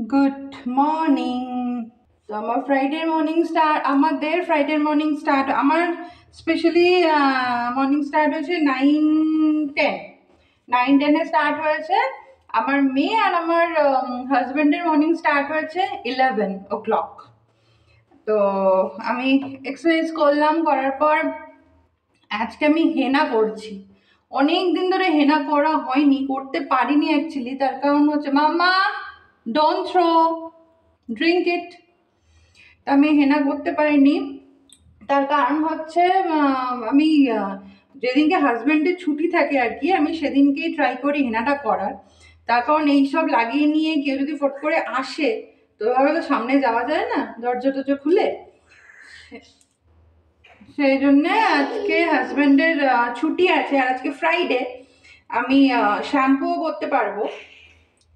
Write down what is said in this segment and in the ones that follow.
Good morning. তো আমার Friday morning start আমার স্পেশালি মর্নিং স্টার্ট হয়েছে 9-10। 9-10-এ স্টার্ট হয়েছে। আমার মেয়ে আর আমার হাজব্যান্ডের মর্নিং স্টার্ট হয়েছে 11 o'clock। তো আমি এক্সারসাইজ করলাম, করার পর আজকে আমি হেনা করছি। অনেক দিন ধরে হেনা করা হয়নি, করতে পারিনি অ্যাকচুয়ালি। তার কারণ হচ্ছে মাম্মা ডোন্ট থ্রো, ড্রিঙ্ক ইট। তা আমি হেনা করতে পারিনি। তার কারণ হচ্ছে আমি যেদিনকে হাজব্যান্ডের ছুটি থাকে আর কি, আমি সেদিনকেই ট্রাই করি হেনাটা করার। তার কারণ এইসব লাগিয়ে নিয়ে কেউ যদি ফট করে আসে তো ওইভাবে তো সামনে যাওয়া যায় না দরজা টরজা খুলে। সেই জন্যে আজকে হাজব্যান্ডের ছুটি আছে আর আজকে ফ্রাইডে, আমি শ্যাম্পুও করতে পারবো।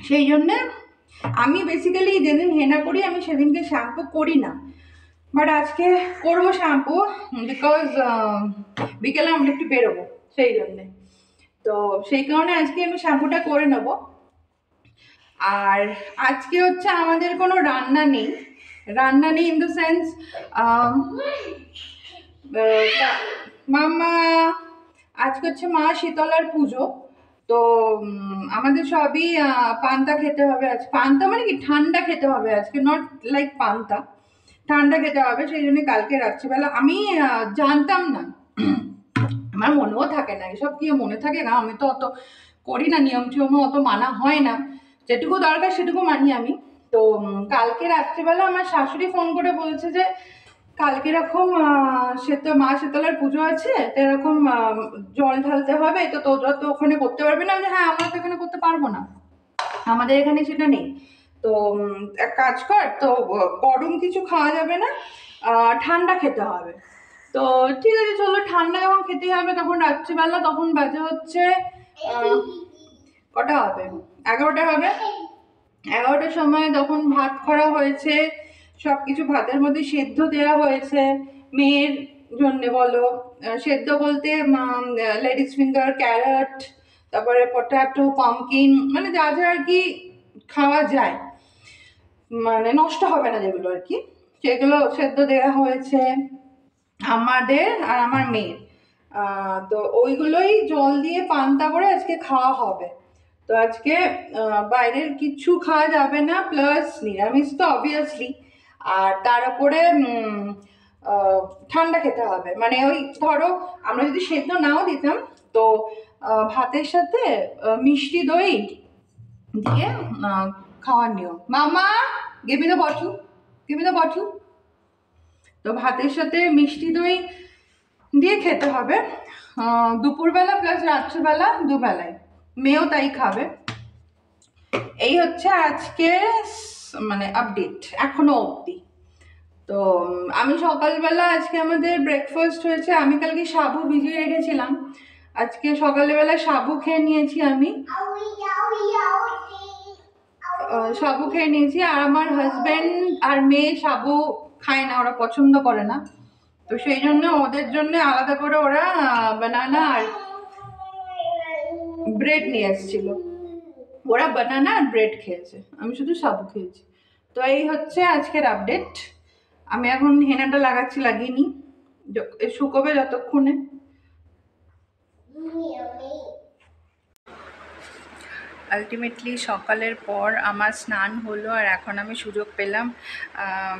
সেই জন্যে আমি বেসিক্যালি যেদিন হেনা করি আমি সেদিনকে শ্যাম্পু করি না, বাট আজকে করবো শ্যাম্পু, বিকজ বিকেলে আমরা একটু বেরোবো সেই জন্যে। তো সেই কারণে আজকে আমি শ্যাম্পুটা করে নেবো। আর আজকে হচ্ছে আমাদের কোনো রান্না নেই ইন দ্য সেন্স মামা আজকে হচ্ছে মা শীতলার পুজো। তো আমাদের সবই পান্তা খেতে হবে। আজ পান্তা মানে কি ঠান্ডা খেতে হবে আজকে, নট লাইক পান্তা, ঠান্ডা খেতে হবে। সেই জন্য কালকে রাত্রিবেলা আমি জানতাম না, আমার মনেও থাকে না এসব, কি মনে থাকে না, আমি তো অত করি না, নিয়ম টিয়মও অত মানা হয় না, যেটুকু দরকার সেটুকু মানি আমি। তো কালকে রাত্রিবেলা আমার শাশুড়ি ফোন করে বলছে যে কালকে এরকম মা শীতলার পুজো আছে, তো এরকম জল ঢালতে হবে, তো তোরা তো ওখানে করতে পারবি না। আমি হ্যাঁ, আমরা তো এখানে করতে পারবো না, আমাদের এখানে সেটা নেই। তো এক কাজ কর, তো গরম কিছু খাওয়া যাবে না, ঠান্ডা খেতে হবে। তো ঠিক আছে চলো, ঠান্ডা যখন খেতে হবে তখন রাত্রিবেলা, তখন বাজে হচ্ছে কটা হবে, 11টা হবে। 11টার সময় তখন ভাত করা হয়েছে, সব কিছু ভাতের মধ্যে সেদ্ধ দেওয়া হয়েছে মেয়ের জন্যে বলো। সেদ্ধ বলতে লেডিস ফিঙ্গার, ক্যারট, তারপরে পটাটো, পামকিন, মানে যা যা আর কি খাওয়া যায়, মানে নষ্ট হবে না যেগুলো আর কি, সেগুলো সেদ্ধ দেওয়া হয়েছে আমাদের আর আমার মেয়ের। তো ওইগুলোই জল দিয়ে পান্তা করে আজকে খাওয়া হবে। তো আজকে বাইরের কিছু খাওয়া যাবে না, প্লাস নিরামিষ তো অবভিয়াসলি, আর তার উপরে ঠান্ডা খেতে হবে। মানে ওই ধরো আমরা যদি সেদ্ধ নাও দিতাম তো ভাতের সাথে মিষ্টি দই দিয়ে খাওয়ার নিয়ম। মামা give me the bottle, give me the bottle. তো ভাতের সাথে মিষ্টি দই দিয়ে খেতে হবে দুপুরবেলা প্লাস রাত্রিবেলা, দুবেলায়। মেয়েও তাই খাবে। এই হচ্ছে আজকে মানে আপডেট এখনো অবধি। তো আমি সকালবেলা আজকে আমাদের ব্রেকফাস্ট হয়েছে, আমি কালকে সাবু ভিজিয়ে রেখেছিলাম, আজকে সকালবেলা সাবু খেয়ে নিয়েছি আমি, সাবু খেয়ে নিয়েছি। আর আমার হাজব্যান্ড আর মেয়ে সাবু খায় না, ওরা পছন্দ করে না। তো সেই জন্য ওদের জন্য আলাদা করে ওরা বানানা আর ব্রেড নিয়ে এসেছিল, ওরা বানানা আর ব্রেড খেয়েছে, আমি শুধু সাবু খেয়েছি। তো এই হচ্ছে আজকের আপডেট। আমি এখন হেনাটা লাগাচ্ছি, লাগিয়ে নিই, শুকোবে যতক্ষণে। আলটিমেটলি সকালের পর আমার স্নান হলো, আর এখন আমি সুযোগ পেলাম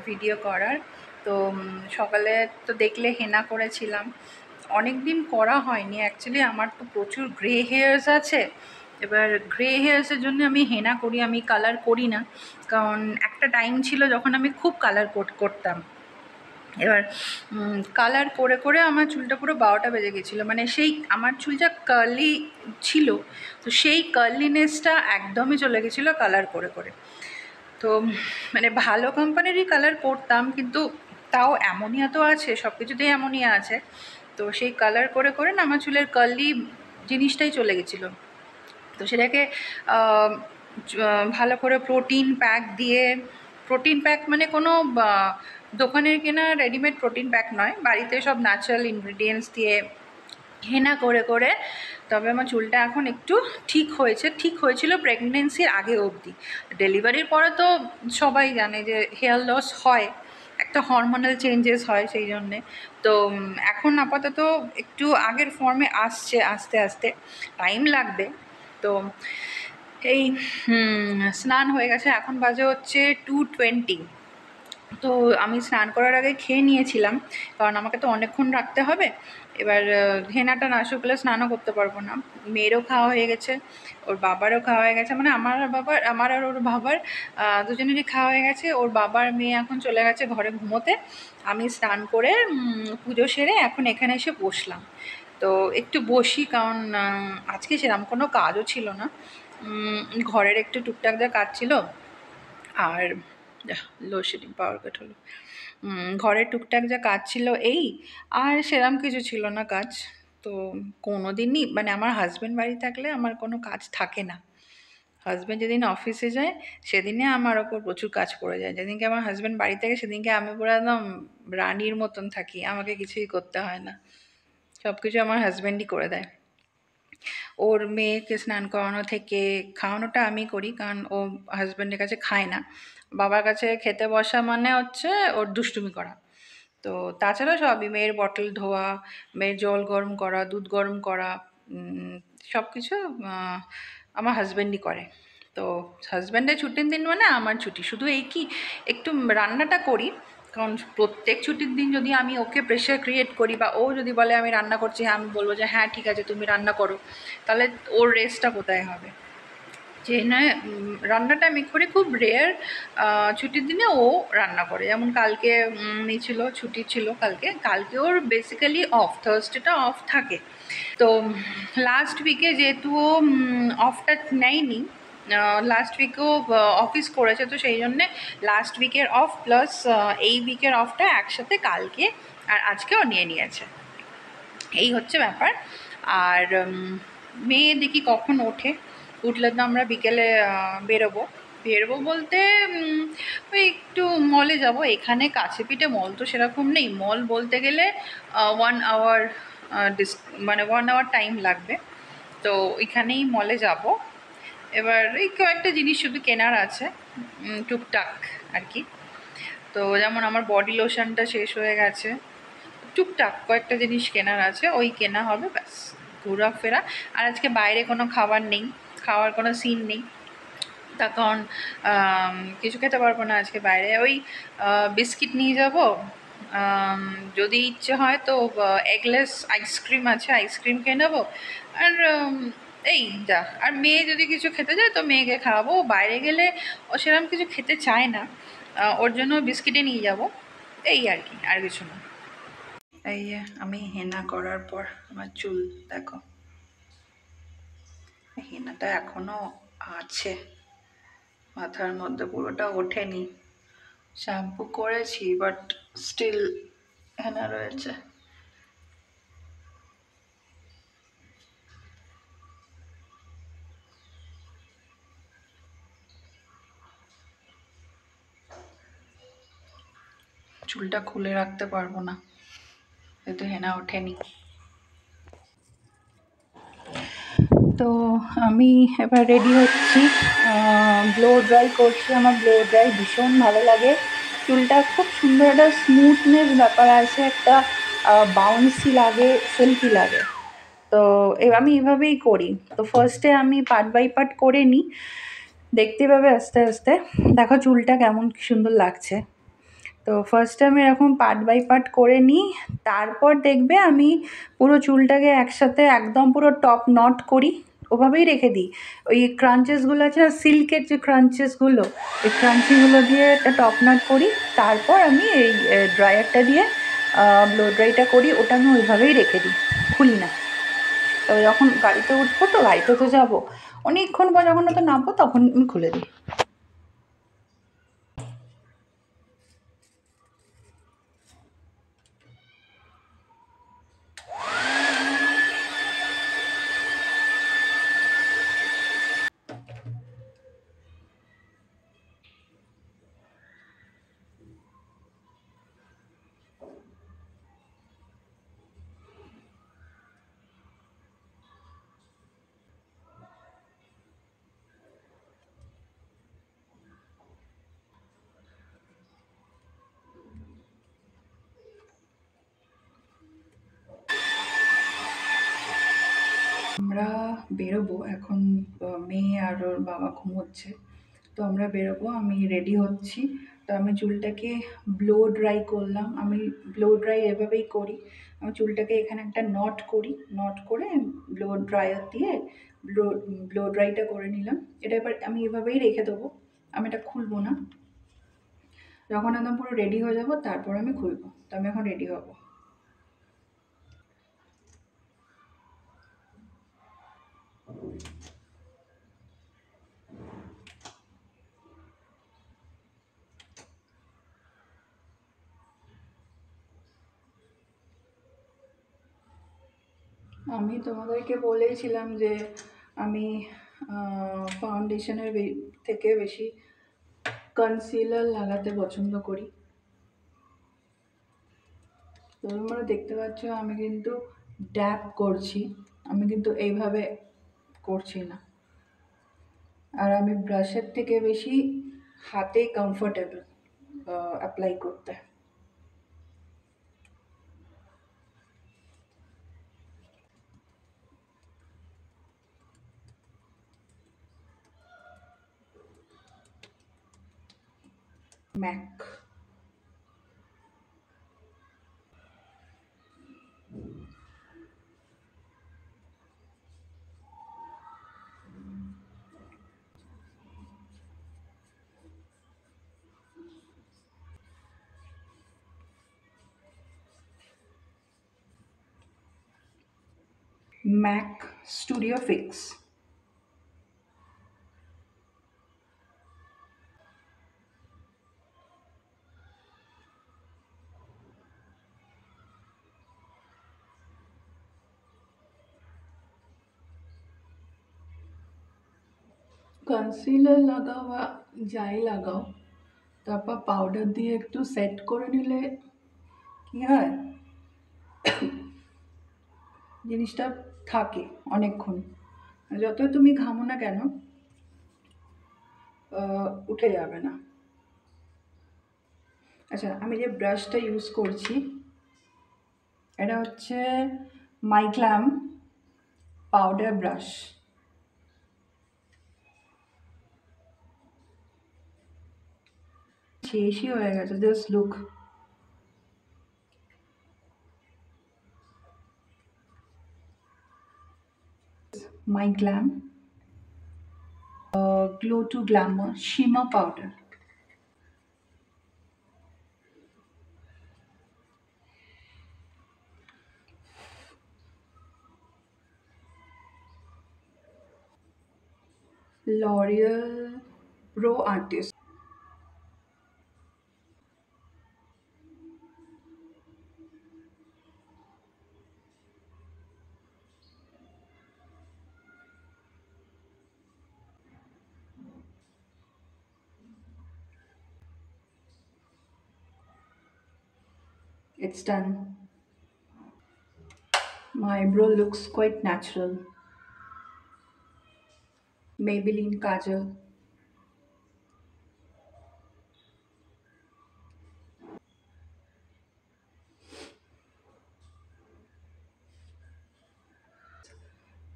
ভিডিও করার। তো সকালে তো দেখলে হেনা করেছিলাম, অনেক দিন করা হয়নি অ্যাকচুয়ালি। আমার তো প্রচুর গ্রে হেয়ার্স আছে, এবার গ্রে হেয়ার্সের জন্য আমি হেনা করি, আমি কালার করি না। কারণ একটা টাইম ছিল যখন আমি খুব কালার করতাম, এবার কালার করে করে আমার চুলটা পুরো 12টা বেজে গেছিলো। মানে সেই আমার চুল যা কার্লি ছিল, তো সেই কার্লিনেসটা একদমই চলে গেছিলো কালার করে করে। তো মানে ভালো কোম্পানিরই কালার করতাম, কিন্তু তাও অ্যামোনিয়া তো আছে, সব কিছুতেই অ্যামোনিয়া আছে। তো সেই কালার করে করে না আমার চুলের কার্লি জিনিসটাই চলে গেছিলো। তো সেটাকে ভালো করে প্রোটিন প্যাক দিয়ে, প্রোটিন প্যাক মানে কোনো দোকানের কেনা রেডিমেড প্রোটিন প্যাক নয়, বাড়িতে সব ন্যাচারাল ইনগ্রিডিয়েন্টস দিয়ে হেনা করে করে। তবে আমার চুলটা এখন একটু ঠিক হয়েছে, ঠিক হয়েছিল প্রেগনেন্সির আগে অবধি। ডেলিভারির পরে তো সবাই জানে যে হেয়ার লস হয়, একটা হরমোনাল চেঞ্জেস হয়, সেই জন্যে। তো এখন আপাতত একটু আগের ফর্মে আসছে, আস্তে আস্তে টাইম লাগবে। তো এই স্নান হয়ে গেছে, এখন বাজে হচ্ছে 2:20। তো আমি স্নান করার আগে খেয়ে নিয়েছিলাম, কারণ আমাকে তো অনেকক্ষণ রাখতে হবে। এবার হেনাটা না শুকলে স্নানও করতে পারবো না। মেয়েরও খাওয়া হয়ে গেছে, ওর বাবারও খাওয়া হয়ে গেছে, মানে আমার আর ওর বাবার দুজনেরই খাওয়া হয়ে গেছে। ওর বাবার মেয়ে এখন চলে গেছে ঘরে ঘুমোতে। আমি স্নান করে পুজো সেরে এখন এখানে এসে বসলাম। তো একটু বসি, কারণ আজকে সেরকম কোনো কাজও ছিল না। ঘরের একটু টুকটাক যা কাজ ছিল, আর লোডশেডিং, পাওয়ার কাট হলো। ঘরের টুকটাক যা কাজ ছিল এই, আর সেরকম কিছু ছিল না কাজ। তো কোনো দিনই মানে আমার হাজব্যান্ড বাড়ি থাকলে আমার কোনো কাজ থাকে না। হাজব্যান্ড যেদিন অফিসে যায় সেদিনে আমার ওপর প্রচুর কাজ পড়ে যায়। যেদিনকে আমার হাজব্যান্ড বাড়ি থাকে সেদিনকে আমি পুরো একদম রানীর মতন থাকি, আমাকে কিছুই করতে হয় না, সব কিছু আমার হাজব্যান্ডই করে দেয়। ওর মেয়েকে স্নান করানো থেকে খাওয়ানোটা আমি করি, কারণ ও হাজব্যান্ডের কাছে খায় না। বাবার কাছে খেতে বসা মানে হচ্ছে ওর দুষ্টুমি করা। তো তাছাড়া সবই, মেয়ের বটল ধোয়া, মেয়ের জল গরম করা, দুধ গরম করা, সব কিছু আমার হাজব্যান্ডই করে। তো হাজব্যান্ডের ছুটির দিন মানে আমার ছুটি, শুধু এই কি একটু রান্নাটা করি, কারণ প্রত্যেক ছুটির দিন যদি আমি ওকে প্রেশার ক্রিয়েট করি, বা ও যদি বলে আমি রান্না করছি, হ্যাঁ আমি বলবো যে হ্যাঁ ঠিক আছে তুমি রান্না করো, তাহলে ওর রেস্টটা কোথায় হবে? যে নয়, রান্নাটা আমি করি খুব রেয়ার। ছুটির দিনে ও রান্না করে, যেমন কালকে ছিল, ছুটি ছিল কালকে। কালকে ওর বেসিক্যালি অফ, থার্সডেটা অফ থাকে। তো লাস্ট উইকে যেহেতু ও অফটা নেয়নি, লাস্ট উইকেও অফিস করেছে, তো সেই জন্যে লাস্ট উইকের অফ প্লাস এই উইকের অফটা একসাথে কালকে আর আজকেও নিয়ে নিয়েছে। এই হচ্ছে ব্যাপার। আর মেয়ে দেখি কখন ওঠে, উঠলে তো আমরা বিকেলে বেরোবো। বেরোবো বলতে ওই একটু মলে যাব, এখানে কাছে পিঠে মল তো সেরকম নেই। মল বলতে গেলে 1 আওয়ার মানে 1 আওয়ার টাইম লাগবে। তো ওইখানেই মলে যাব। এবার এই কয়েকটা জিনিস শুধু কেনার আছে, টুকটাক আর কি। তো যেমন আমার বডি লোশনটা শেষ হয়ে গেছে, টুকটাক কয়েকটা জিনিস কেনার আছে, ওই কেনা হবে ব্যাস, ঘোরাফেরা। আর আজকে বাইরে কোনো খাবার নেই, খাওয়ার কোনো সিন নেই, তার কারণ কিছু খেতে পারবো না আজকে বাইরে। ওই বিস্কিট নিয়ে যাব, যদি ইচ্ছে হয় তো এগলেস আইসক্রিম আছে, আইসক্রিম খেয়ে নেবো। আর এই যা, আর মেয়ে যদি কিছু খেতে চায় তো মেয়েকে খাওয়াবো। বাইরে গেলে ও সেরকম কিছু খেতে চায় না, ওর জন্য বিস্কিটে নিয়ে যাব, এই আর কি, আর কিছু না। এই যে আমি হেনা করার পর আমার চুল দেখো, হেনাটা এখনো আছে মাথার মধ্যে, পুরোটা ওঠেনি। শ্যাম্পু করেছি বাট স্টিল হেনা রয়েছে। চুলটা খুলে রাখতে পারবো না যেহেতু হেনা ওঠেনি। তো আমি এবার রেডি হচ্ছি, ব্লো ড্রাই করছি। আমার ব্লো ড্রাই ভীষণ ভালো লাগে, চুলটা খুব সুন্দর একটা স্মুথনেস ব্যাপার আছে, একটা বাউন্সি লাগে, সিল্কি লাগে। তো আমি এভাবেই করি। তো ফার্স্টে আমি পার্ট বাই পার্ট করে নিই, দেখতে পাবে আস্তে আস্তে, দেখো চুলটা কেমন সুন্দর লাগছে। তো ফার্স্টে আমি এরকম পার্ট বাই পার্ট করে নিই, তারপর দেখবে আমি পুরো চুলটাকে একসাথে একদম পুরো টপ নট করি, ওভাবেই রেখে দিই। ওই ক্রাঞ্চেসগুলো আছে না, সিল্কের যে ক্রাঞ্চেসগুলো, ওই ক্রাঞ্চিগুলো দিয়ে একটা টপ নট করি। তারপর আমি এই ড্রায়ারটা দিয়ে ব্লো ড্রাইটা করি, ওটা আমি ওইভাবেই রেখে দিই, খুলি না। তো যখন গাড়িতে উঠবো, তো গাড়িতে তো যাবো অনেকক্ষণ পর, যখন তো নামবো তখন আমি খুলে দিই। আমরা বেরোবো এখন। মেয়ে আর ওর বাবা ঘুমোচ্ছে, তো আমরা বেরোবো। আমি রেডি হচ্ছি। তো আমি চুলটাকে ব্লো ড্রাই করলাম। আমি ব্লো ড্রাই এভাবেই করি। আমি চুলটাকে এখানে একটা নট করি, নট করে ব্লো ড্রায়ার দিয়ে ব্লো ব্লো ড্রাইটা করে নিলাম। এটা এবার আমি এভাবেই রেখে দেবো, আমি এটা খুলবো না। যখন একদম পুরো রেডি হয়ে যাবো তারপর আমি খুলবো। তো আমি এখন রেডি হব। আমি তোমাদেরকে বলেছিলাম যে আমি ফাউন্ডেশনের থেকে বেশি কনসিলার লাগাতে পছন্দ করি। তো তোমরা দেখতে পাচ্ছ আমি কিন্তু ড্যাব করছি, আমি কিন্তু এইভাবে করছি না। আর আমি ব্রাশের থেকে বেশি হাতে কমফোর্টেবল অ্যাপ্লাই করতে। Mac Mac studio fix. Concealer লাগাও বা যাই লাগাও, তারপর পাউডার দিয়ে একটু সেট করে নিলে কি হয়, জিনিসটা থাকে অনেকক্ষণ। যতই তুমি ঘামো না কেন উঠে যাবে না। আচ্ছা, আমি যে ব্রাশটা ইউজ করছি এটা হচ্ছে মাইক্ল্যাম পাউডার ব্রাশ। শেষই হয়ে গেছে, just look. MyGlamm glow to glamour shimmer powder. L'Oreal Pro Artist. It's done. My eyebrow looks quite natural. Maybelline Kajal.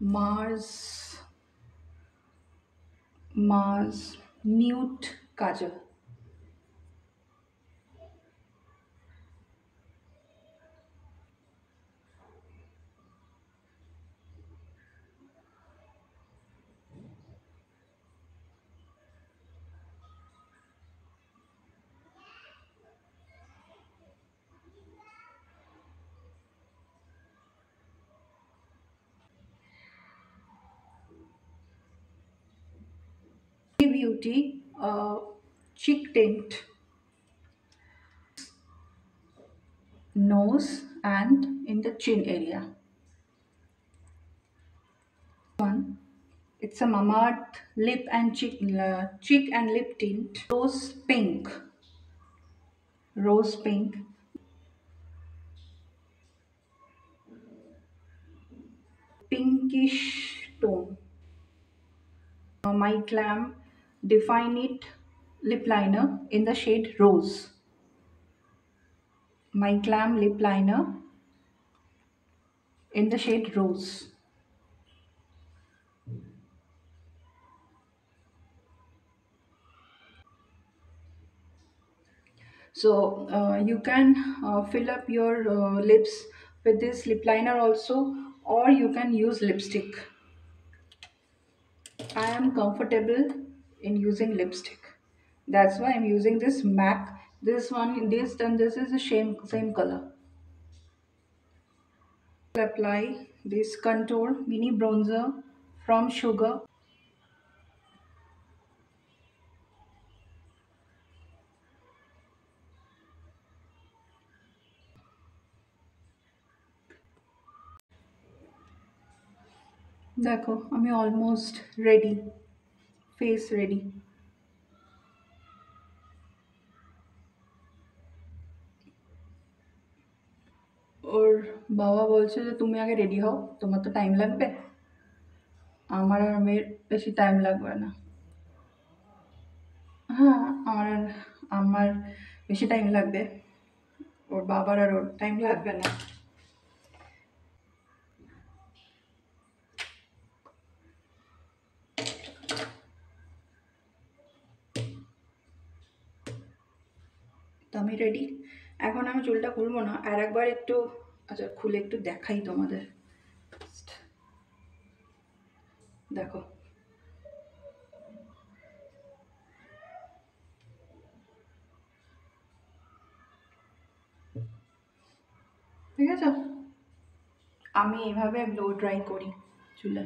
Mars Nude Kajal. Beauty cheek tint, nose and in the chin area. One, it's a Mamaearth lip and cheek and lip tint. Rose pink, pinkish tone. My Glam Define It lip liner in the shade Rose. My Glam lip liner in the shade Rose. So you can fill up your lips with this lip liner also, or you can use lipstick. I am comfortable in using lipstick. That's why I'm using this MAC. This one, this and this is the same color. Apply this contour mini bronzer from Sugar. देखो আমি almost ready, face ready. ওর বাবা বলছে যে তুমি আগে ready হও, তোমার তো টাইম লাগবে। আমার আর মেয়ের বেশি টাইম লাগবে না। হ্যাঁ, আমার বেশি টাইম লাগবে, ওর বাবার আর ওর টাইম লাগবে না। তো আমি রেডি। এখন আমি চুলটা খুলবো না, আর একবার একটু আচ্ছা খুলে একটু দেখাই তোমাদের। দেখো ঠিক আছে, আমি এইভাবে ব্লো ড্রাই করি চুলে।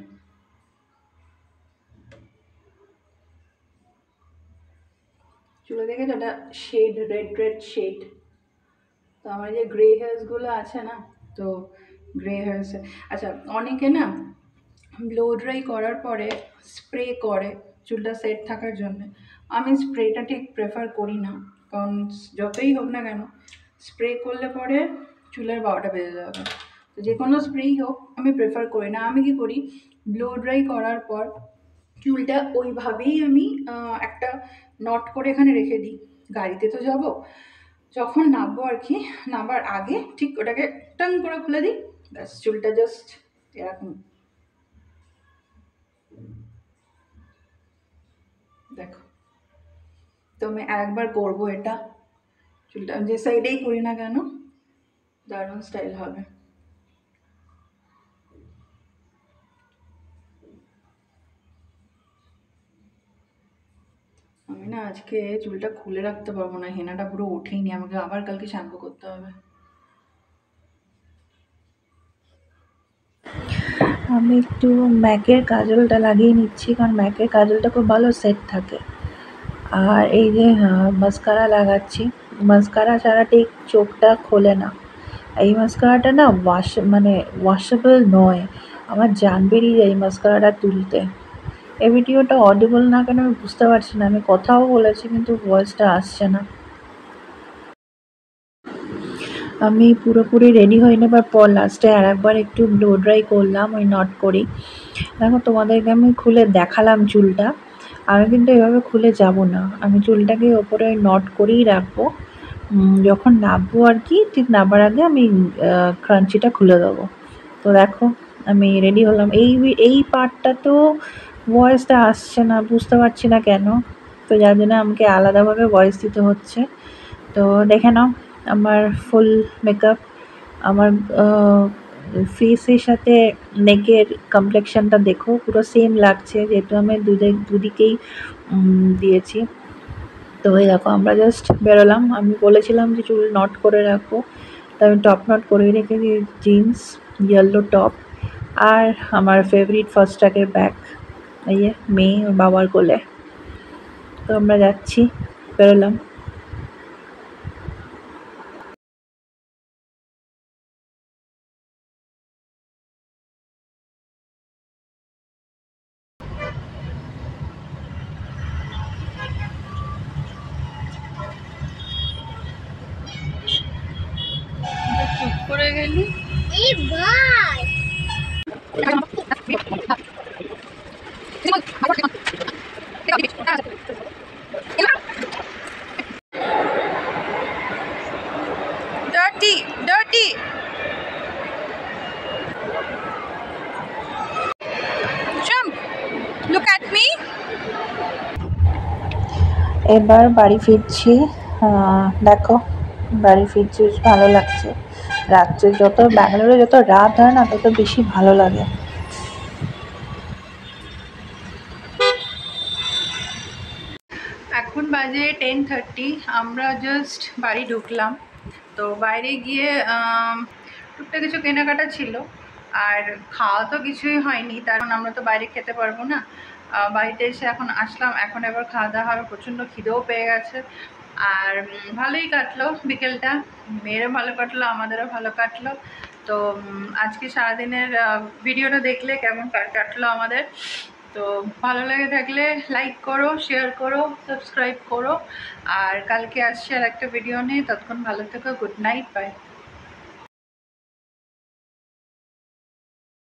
চুলে দেখেছো এটা শেড, রেড রেড শেড। তো আমার যে গ্রে হেয়ার্সগুলো আছে না, তো গ্রে হেয়ার্সে আচ্ছা অনেকে না ব্লো ড্রাই করার পরে স্প্রে করে চুলটা সেট থাকার জন্য। আমি স্প্রেটা ঠিক প্রেফার করি না, কারণ যতই হোক না কেন স্প্রে করলে পরে চুলের 12টা বেজে যাবে। তো যে কোনো স্প্রেই হোক আমি প্রেফার করি না। আমি কি করি, ব্লো ড্রাই করার পর চুলটা ওইভাবেই আমি একটা নট করে এখানে রেখে দিই। গাড়িতে তো যাব, যখন নামবো আর কি, নামার আগে ঠিক ওটাকে টাং করে খুলে দিই, ব্যাস চুলটা জাস্ট এরকম। দেখো, তো আমি একবার করবো এটা, চুলটা যে সাইডেই করি না কেন দারুণ স্টাইল হবে। আমি না আজকে চুলটা খুলে রাখতে পারবো না, হেনাটা পুরো ওঠেইনি, আমাকে আবার কালকে শ্যাম্পু করতে হবে। আমি একটু ম্যাকের কাজলটা লাগিয়ে নিচ্ছি, কারণ ম্যাকের কাজলটা খুব ভালো সেট থাকে। আর এই যে মাস্কারা লাগাচ্ছি, মাস্কারা ছাড়া ঠিক চোখটা খোলে না। এই মাস্কারাটা না ওয়াশেবল নয়, আমার জান বেরিয়ে যায় এই মাস্কারাটা তুলতে। এই ভিডিওটা অডিবল না কেন আমি বুঝতে পারছি না, আমি কথাও বলেছি কিন্তু ভয়েসটা আসছে না। আমি পুরোপুরি রেডি হয়ে নেবার পর লাস্টে আর একবার একটু ব্লো ড্রাই করলাম ওই নট করেই। দেখো তোমাদেরকে আমি খুলে দেখালাম চুলটা, আমি কিন্তু এভাবে খুলে যাব না, আমি চুলটাকে ওপরে ওই নট করেই রাখবো। যখন নাববো আর কি, ঠিক নাবার আগে আমি ক্রাঞ্চিটা খুলে দেবো। তো দেখো আমি রেডি হলাম। এই পার্টটা তো ভয়েসটা আসছে না, বুঝতে পারছি না কেন, তো যার জন্য আমাকে আলাদাভাবে ভয়েস দিতে হচ্ছে। তো দেখে নাও আমার ফুল মেকআপ, আমার ফেসের সাথে নেকের কমপ্লেকশনটা দেখো পুরো সেম লাগছে, যেহেতু আমি দুদিকেই দিয়েছি। তো এই দেখো আমরা জাস্ট বেরোলাম, আমি বলেছিলাম যে চুল নট করে রাখবো, তো আমি টপ নট করে রেখেছি, জিন্স ইয়েলো টপ আর আমার ফেভারিট ফার্স্ট ট্র্যাকের ব্যাগ, এই যে মেয়ে ওর বাবার কোলে। তো আমরা যাচ্ছি, বেরোলাম। চুপ করে গেলি এই ভাই। Dirty, dirty. Jump. Look at me. এবার বাড়ি ফিরছি, দেখো বাড়ি ফিরছি, বেশ ভালো লাগছে। রাত্রে যত ব্যাঙ্গালোরে যত রাত হয় না, তত বেশি ভালো লাগে। এখন বাজে 10:30, আমরা জাস্ট বাড়ি ঢুকলাম। তো বাইরে গিয়ে টুকটাক কিছু কেনাকাটা ছিল, আর খাওয়া তো কিছুই হয়নি, কারণ আমরা তো বাইরে খেতে পারবো না। বাড়িতে এসে এখন আসলাম, এখন এবার খাওয়া দাওয়া হবে, প্রচণ্ড খিদেও পেয়ে গেছে। আর ভালোই কাটলো বিকেলটা, মেয়েরও ভালো কাটলো, আমাদেরও ভালো কাটলো। তো আজকে সারাদিনের ভিডিওটা দেখলে কেমন কাটলো আমাদের। তো ভালো লেগে থাকলে লাইক করো, শেয়ার করো, সাবস্ক্রাইব করো। আর কালকে আসছি আর একটা ভিডিও নিয়ে, ততক্ষণ ভালো থেকো, গুড নাইট, বাই।